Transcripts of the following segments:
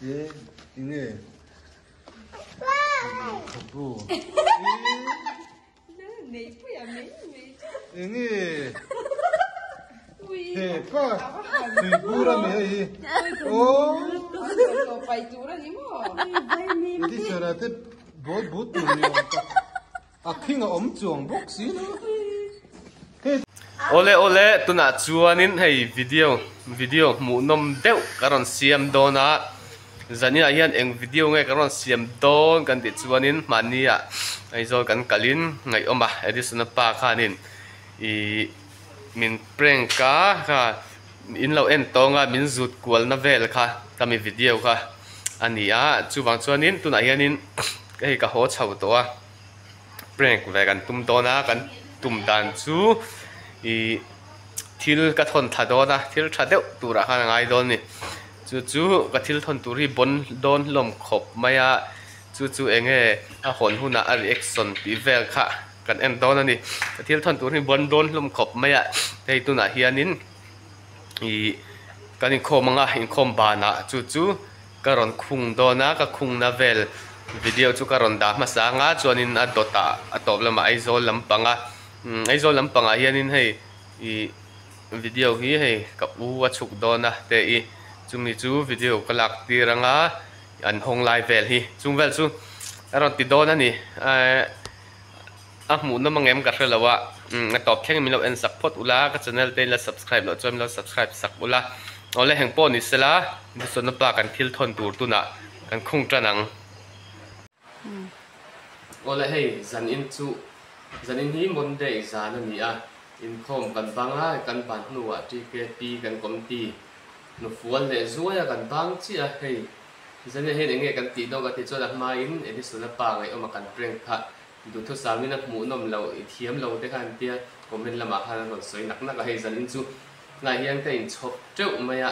예, 이네. 부. 이네. 네, 빠. 네, 부라며 이. 오. Đi chờ là thế bố tụi nhiều khi mà ống chuồng bốc xí nữa. Ole tu na chuanin hei video mu nom deuh karon siam dona zania hian eng video nge karon siam don kan ti chuanin mania aizol kan kalin ngai oma edison pa khanin I min prank ka in lo en tonga min zut kwal na vel kha kami video kha ania chuwang chuanin tu na hianin hei ka ho chho to a prank ve kan tum dona kan tum dan chu I thil ka thon thadona thil thadeu tura kha ngai don ni chu ka thil thon turi bon don lom khop maya chu enge a hon huna a reaction pi vel kha kan en don ani ka thil thon turi bon don lom khop maya tei tu na hianin I kanin khomanga in khom bana chu karon khung dona ka khung na vel video chu karon da ma sa nga chuanin a dota atop lama aizol lampanga aizol lampanga hianin hei I video hi hei ka u a chuk dona te I chumi chu video kalak tiranga an hong lai vel hi chung vel chu aron ti dona ni a mu na mangem ka hrelawa a top thleng mi lo en support ula ka channel te la subscribe lo chom lo subscribe sak ula ole heng po ni sela ni sona pa kan thil thon tur tu na kan khung tranang ole hei zan in chu zan in hi mon de zan ani a in khom kan banga kan ban nuwa TKP kan komti no fual le zuaya kan bang chi a hei zan he nge kan ti do ka ti chola ma in edison pa ngai oma kan prank kha du thu samina mu nom lo thiam lo te kan tia comment lama khan ron soi nak na ka hei zan in chu ngai hian ka in chop treu maya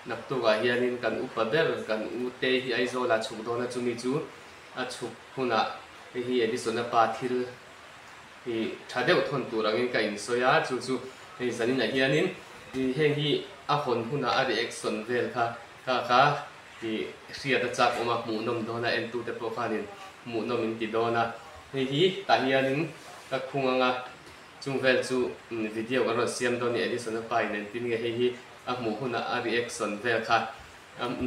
nak tu ga hian in kan upaber kan u te hi aizola chuk do na chumi chu a chuk huna hi edison pa thil I thadeu thon turangin ka in soya chu hei zanin a hianin heng hi a hon huna a reaction vel kha I ria ta chak oma mu nom dona en tu te po khanin mu nom in ti dona hei hi ta hianin ka khunganga chung vel chu video ka ro siam doni edison pa in tin nge hei hi a mu huna a reaction vel kha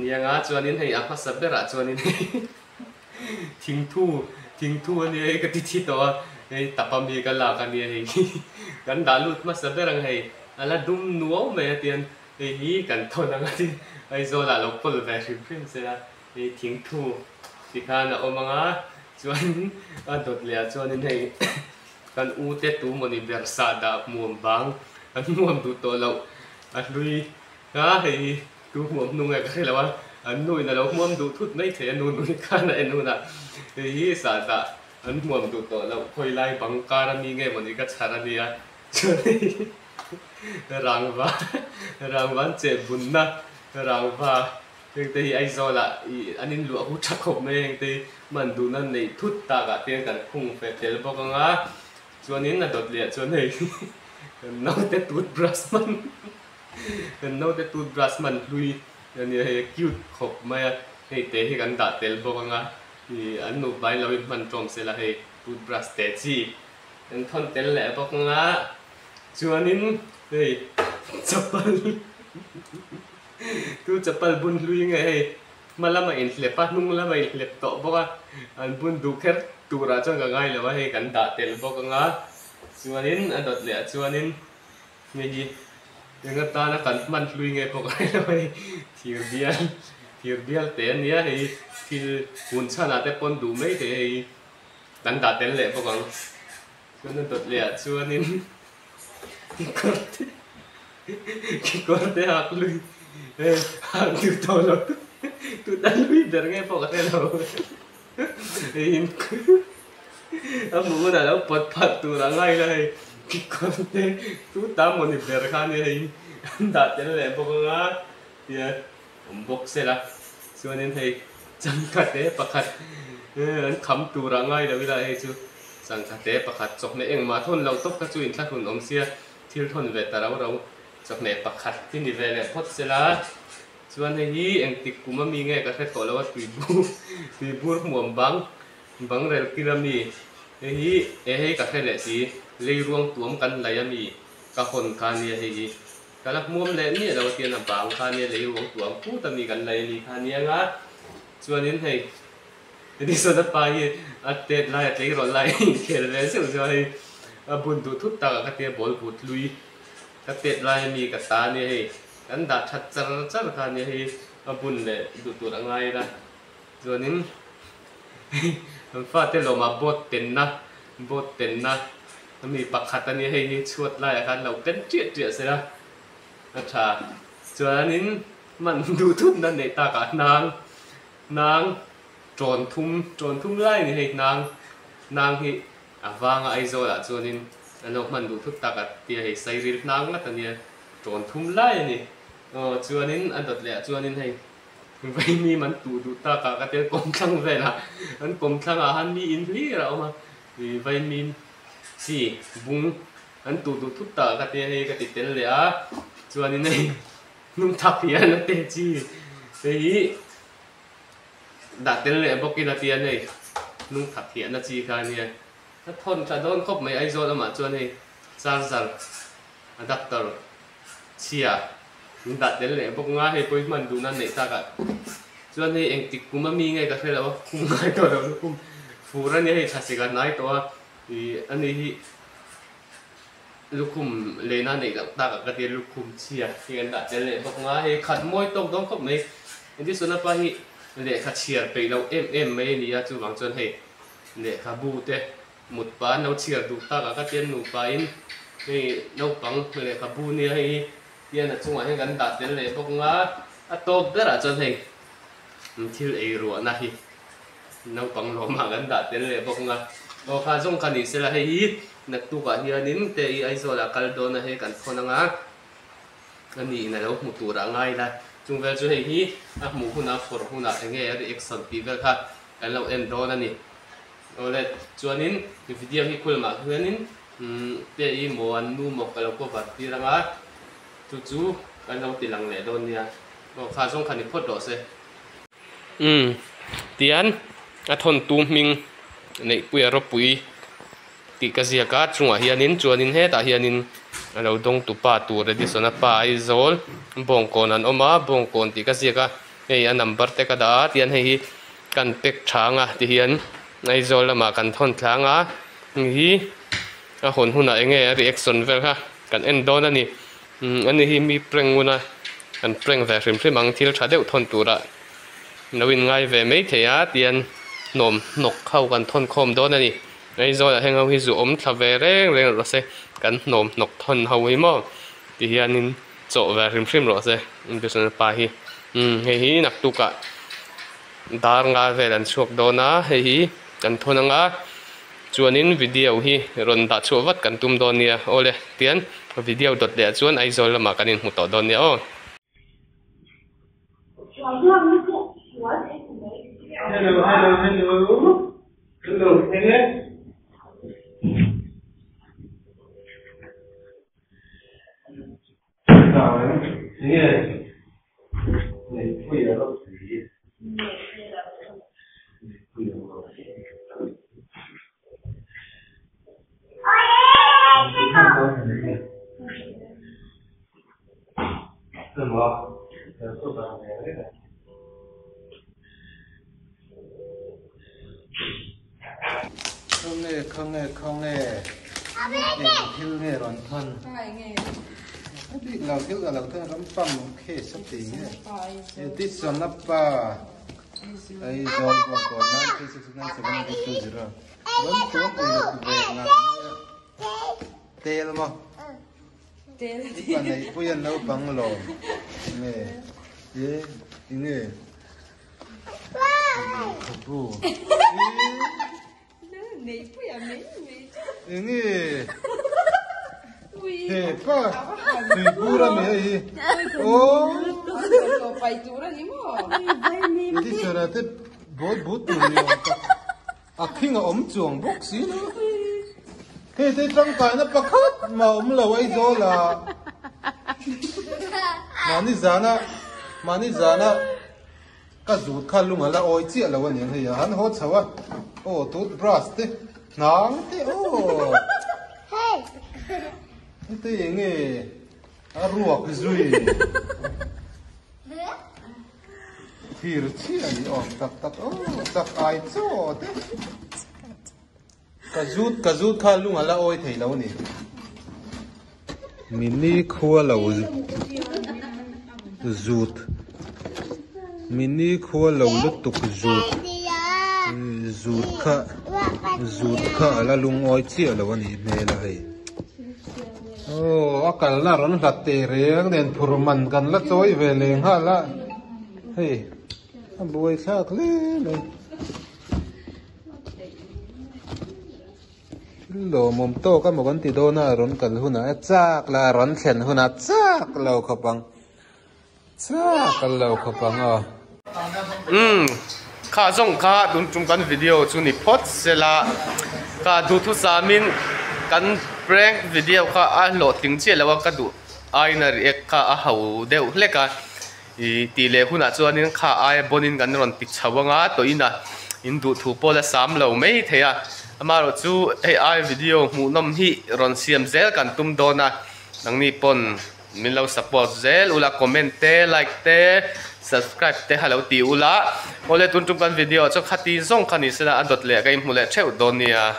nianga chuanin hei a pasabera chuanin thing thu ani ka ti thi to hei tapami ka la ka ni hei kan dalut ma saberang hei ala dum nuo me tian hei hi kan thonang ati ai zo la lokol ve shim se la hei thing thu ti khana omanga chuan a dot le chuan in hei kan u te tu moni ber sa da muam bang an muam du to lo a lui ka hei tu muam nu ngai ka khelawa an nui na lo muam du thut nei the nu khana enu na hei sa da an muam du to lo khoi lai bang kara mi nge moni ka charania rangwa che bunna rangwa te ai zo la anin lu hu thakop me te man du nan nei thut ta ga te kan khung fe tel bokanga chuanin na dot le chuan hei no te toothbrush man lui ani hei cute khop maya hei te hi kan da tel bokanga an nu bai lo man trom se la hei toothbrush te chi an thon tel le bokanga chuanin hei chapal bun lui nge hei malama in hle pa nung lama in hle to boka an bun du kher tura chang ga ngai lawa hei kan da tel bokanga chuanin an dot le chuanin nge ji nga ta na kan man lui nge boka hei thir bial te ania hei thil hun chana te pon du mai te hei kan da tel le bokang chuan dot le chuanin korte hak lui hak tu to lo tu dan lui ber nge boka te lo in amu na lo pot pat tu la ngai la hei korte tu ta moni ber khan hei da tel le bokanga ya box se la chuanin hei changkate pakhat an kham tura ngai lo ila hei chu changkate pakhat chokne eng ma thon lo tok ka chu in thla hun om sia thil thon ve ta ro chokne pakhat ti ni ve le phot se la chuan hei eng tik kuma mi nge ka khet tawlo tui bur muam bang rel kirami hei ka khet le si leiruang tuam kan lai ami ka hon kha nia hei kalak muam le ni lo tian a bang kha nia leiruang tuam pu ta mi kan lai ni kha nia nga chuan in hei ni so da pa hi a tet lai a tlei ro lai khel le se so hei a bun du thut ta ka te bol put lui ka tet lai mi ka ta ni hei kan da that char kha ni hei a bun le du tur angai ra chuan in fa te lo ma bot ten na mi pakhat ani hei hi chuat lai kan lo kan triat se ra a tha chuan in man du thut na nei ta ka nang tròn thum lai ni hei nang hi awanga aizo la chuanin anok man du thut ta ka ti hei sairil nang la tania tròn thum lai ni chuanin an dot le chuanin hei vai mi man tu du ta ka te kom thlang ve la an kom thlang a han mi in li ra ma vai mi si bung an tu du thut ta ka te hei ka ti tel le a chuanin hei num thak hian na te chi hei đã tên lệ bốc kia là tiền này nung thắt hiện là chi khai nè nó thôn cả đón khóc mấy ai rồi mà cho này charger adapter chia đã tên lệ bốc ngã hay bôi mình đủ năng này ta cả cho này anh tịch cũng mi ngay cả thế là cũng ngayตัวเราcũng phù ra này hay chả cái nàyตัวthì anh ấy lúc cũng lên anh này ta cả cái tiền lúc cũng chia thì anh đã tên lệ bốc ngã hay khát môi tông đón khóc mấy anh đi xuống là bao nhiêu lệ khát chiaไปเราmấyนี่อะจู่หวังจนให้lệ khát buเตะหมดป้าเราเชียร์ดูตากก็เตียนหนูไปนี่เราปังlệ khát buนี่ให้เตียนจู่หวังให้กันดัดเตียนlệพวกงาอะตบได้ละจนให้ที่ไอรัวนะฮิเราปังรอมากันดัดเตียนlệพวกงาเราข้าจงกันนี่เสร็จให้นักตุกะเฮียนินเตะไอโซละกัลโดนะให้กันคนงาอันนี้นะเราหมดตัวง่ายละจงเวลจะให้ฮีหมูหุ่นฝรั่งหุ่นเงี้ยเอ็กซ์สันตีเวลค่ะกันเราเอ็นโดนั่นนี่เอาเลยจวนนี้วิดีโอที่คุยมาคือนี้เตะอีหมวนนูหมกกันเราก็บัดที่ระงับจู่ๆกันเราติดหลังแหล่โดนเนี่ยเราข้าส่งคันนี้พอดดอกเสียเตียนทนตูมิงในปุยรบปุยติกเสียกัดจงว่าเฮียนินจวนนี้เฮตาเฮียนินเราดงตุปาตัวเรดิสนะป้าไอโซลบงโกนันออกมาบงโกนติกเสียกะเฮียนัมเบอร์เตกดาเตียนให้กันเป็กช้างอ่ะที่เฮียนไอโซลมากันทนช้างอ่ะนี่หุ่นหุ่นอะไรเงี้ยรีแอคชั่นเวลค่ะกันเอ็นโดนั่นนี่อันนี้มีเปล่งวุนะกันเปล่งแต่ริมริมังที่เราชาเดวทนตัวละนวินไงเวไม่เทียเตียนนมนกเข้ากันทนคมโดนั่นนี่ไอโซลให้เราพิสูจน์ทำเวเร่งเราเสกันนมนกทนเฮาไว้มั่งที่เฮียนินโจเวริมริมเราเสเป็นส่วนปลายเฮียนักตุกะดาร์งาเวลันชกโดนะเฮียกันทนงาจวนนี้วิดีโอฮีรอนตัดชัววัดกันตุ้มโดนเนี่ยโอเลยเตียนวิดีโอดดเดียจวนไอโซลมากันนินหุตโดนเนี่ยโอHello. Nào đấy, nghe này quỳ ở đâu thì quỳ ở đâu Đừng lo, đừng có bạn bè đấy này. Không nghe. Thiếu nghe ròn thân. Đi làm thiếu cả làm thân lắm băm khê sắp tí này. Tít son nắp ba. Ai giòn còn nãy cái sự năng sẽ vẫn bị tiêu rồi. Vẫn tốt để được về làm. Tê lắm không? Tê. Bạn này bây giờ nấu bằng lò. Nghe. Ye, nghe. Bố. Này bây giờ mấy nghe. Hepa, pura me. Oh, pai tura ni mo. ini serate bot ni. Akhing om chuang bok si no. He te trong kai na pakhat ma om lo ai zo la. Mani zana mà ní giờ nó cái rụt khăn luôn là ôi chia là vấn đề thì hắn hốt sao á ô toothbrush thế nóng thế ô thế nghe ruột rồi thì chia đi tập ô tập ai cho thế cái rút khăn luôn là ôi thì lâu nè mini khua lâu rút mini khua lâu lúc tục rút khá là lung oi chia là vấn đề này là hay ô cái là rắn lạt tê riêng nên phù manกันละchoi về liền ha là hey anh bôi khác lên này lo mồm to cái một con tì đô na rắn cần huna chắc là rắn khen huna chắc lâu khó bằng chắc lâu khó bằng à khá giống khá đúng trong căn video chúng ni post sẽ là khá đủ thu sa min căn prank video khá lộ tiếng chia là cái đủ ai na react khá hậu đều lẽ cả tỷ lệ huna cho nên khá ai bonin căn ron tích chào ngã tối na in đủ thu po là sám lâu mấy thế à mà rồi chú AI video mu nom hi ron siam zel kan tum dona nang ni pon min lo support zel ula comment te like te subscribe te halo ti ula ole tun tum kan video cho khati zong khani sena adot le kai mu le theu don nia